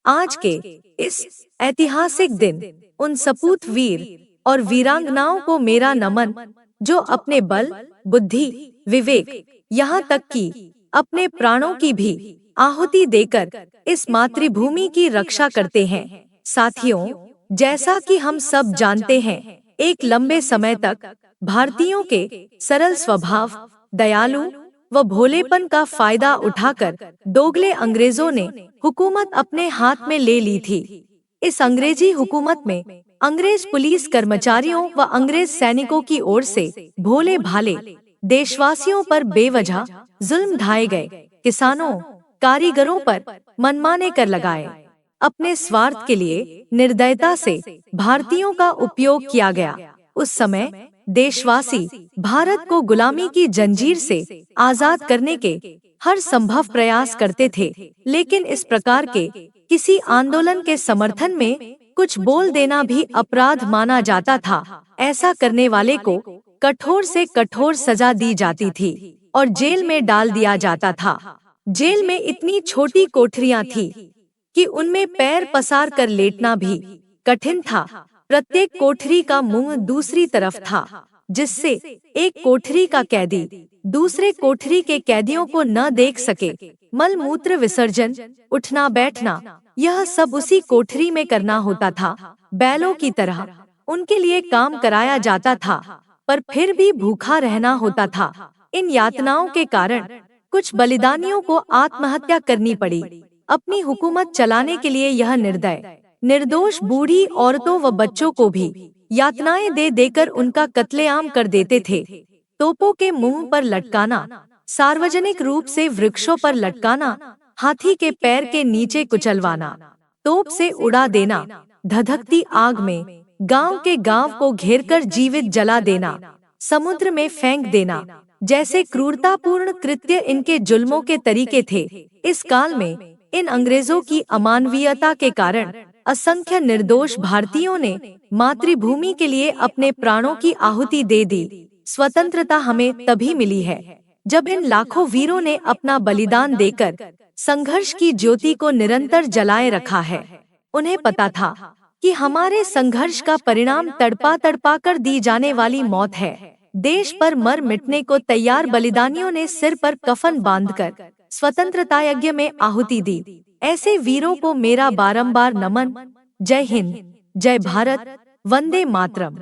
आज के इस ऐतिहासिक दिन उन सपूत वीर और वीरांगनाओं को मेरा नमन, जो अपने बल, बुद्धि, विवेक, यहाँ तक कि अपने प्राणों की भी आहुति देकर इस मातृभूमि की रक्षा करते हैं। साथियों, जैसा कि हम सब जानते हैं, एक लंबे समय तक भारतीयों के सरल स्वभाव, दयालु व भोलेपन का फायदा उठाकर दोगले अंग्रेजों ने हुकूमत अपने हाथ में ले ली थी। इस अंग्रेजी हुकूमत में अंग्रेज पुलिस कर्मचारियों व अंग्रेज सैनिकों की ओर से भोले भाले देशवासियों पर बेवजह जुल्म ढाए गए। किसानों, कारीगरों पर मनमाने कर लगाए। अपने स्वार्थ के लिए निर्दयता से भारतीयों का उपयोग किया गया। उस समय देशवासी भारत को गुलामी की जंजीर से आजाद करने के हर संभव प्रयास करते थे, लेकिन इस प्रकार के किसी आंदोलन के समर्थन में कुछ बोल देना भी अपराध माना जाता था। ऐसा करने वाले को कठोर से कठोर सजा दी जाती थी और जेल में डाल दिया जाता था। जेल में इतनी छोटी कोठरियां थी कि उनमें पैर पसार कर लेटना भी कठिन था। प्रत्येक कोठरी का मुंह दूसरी तरफ था, जिससे एक कोठरी का कैदी दूसरे कोठरी के कैदियों को न देख सके। मल मूत्र विसर्जन, उठना बैठना, यह सब उसी कोठरी में करना होता था। बैलों की तरह उनके लिए काम कराया जाता था, पर फिर भी भूखा रहना होता था। इन यातनाओं के कारण कुछ बलिदानियों को आत्महत्या करनी पड़ी। अपनी हुकूमत चलाने के लिए यह निर्दय, निर्दोष बूढ़ी औरतों व बच्चों को भी यातनाएं दे देकर उनका कत्लेआम कर देते थे। तोपों के मुंह पर लटकाना, सार्वजनिक रूप से वृक्षों पर लटकाना, हाथी के पैर के नीचे कुचलवाना, तोप से उड़ा देना, धधकती आग में गांव के गांव को घेरकर जीवित जला देना, समुद्र में फेंक देना, जैसे क्रूरतापूर्ण कृत्य इनके जुल्मों के तरीके थे। इस काल में इन अंग्रेजों की अमानवीयता के कारण असंख्य निर्दोष भारतीयों ने मातृभूमि के लिए अपने प्राणों की आहुति दे दी। स्वतंत्रता हमें तभी मिली है जब इन लाखों वीरों ने अपना बलिदान देकर संघर्ष की ज्योति को निरंतर जलाए रखा है। उन्हें पता था कि हमारे संघर्ष का परिणाम तड़पा तड़पा कर दी जाने वाली मौत है। देश पर मर मिटने को तैयार बलिदानियों ने सिर पर कफन बांधकर स्वतंत्रता यज्ञ में आहुति दी। ऐसे वीरों को मेरा बारंबार नमन। जय हिंद, जय भारत, वंदे मातरम।